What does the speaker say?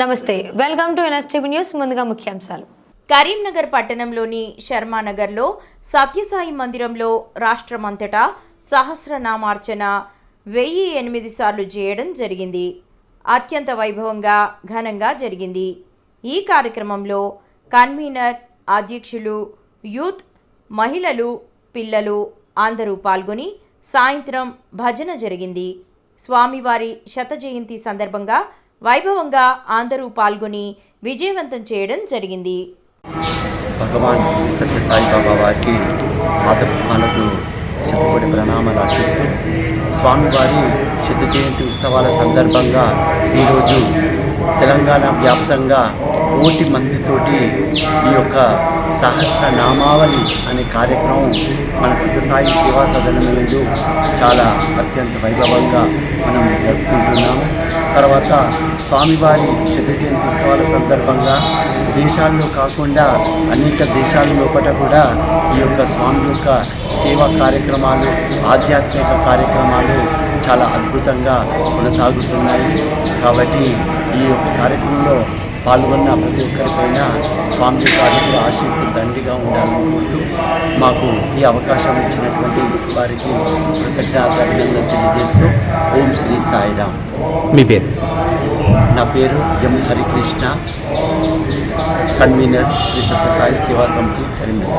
నమస్తే, welcome to NSTV news. ముందుగా ముఖ్యాంశాలు. కరీంనగర్ పట్టణంలోని శర్మానగర్లో సత్యసాయి మందిరంలో రాష్ట్రమంతటా సహస్రనామార్చన 1008 సార్లు చేయడం జరిగింది. అత్యంత వైభవంగా ఘనంగా జరిగింది. ఈ కార్యక్రమంలో కన్వీనర్, అధ్యక్షులు, యూత్, మహిళలు, పిల్లలు అందరూ పాల్గొని సాయంత్రం భజన జరిగింది. స్వామివారి శత జయంతి సందర్భంగా వైభవంగా అందరూ పాల్గొని విజయవంతం చేయడం జరిగింది. భగవాన్ శ్రీ సత్య సాయిబాబా వారికి పాదపద్మాలకు శతకోటి ప్రణామాలు అర్పిస్తూ స్వామివారి శత జయంతి ఉత్సవాల సందర్భంగా ఈరోజు తెలంగాణ వ్యాప్తంగా 1,000 మందితోటి ఈ యొక్క సహస్రనామావళి అనే కార్యక్రమం మన సత్యసాయి సేవా సదనంలో చాలా అత్యంత వైభవంగా మనం జరుపుకుంటున్నాము. తర్వాత స్వామివారి శత జయంతి ఉత్సవాల సందర్భంగా దేశాల్లో కాకుండా అనేక దేశాల లోపల కూడా ఈ యొక్క స్వామి యొక్క సేవా కార్యక్రమాలు, ఆధ్యాత్మిక కార్యక్రమాలు చాలా అద్భుతంగా కొనసాగుతున్నాయి. కాబట్టి ఈ యొక్క కార్యక్రమంలో పాల్గొన్న ప్రతి ఒక్కరిపైన స్వామి యొక్క అడుగుల ఆశీస్సులు దండిగా ఉండాలనుకుంటూ మాకు ఈ అవకాశం ఇచ్చినటువంటి వారికి కృతజ్ఞతలు తెలియజేస్తూ ఓం శ్రీ సాయిరామ్. మీ పేరు? నా పేరు ఎం హరికృష్ణ, కన్వీనర్ శ్రీ సత్యసాయి సేవా సమితి కరీంనగర్.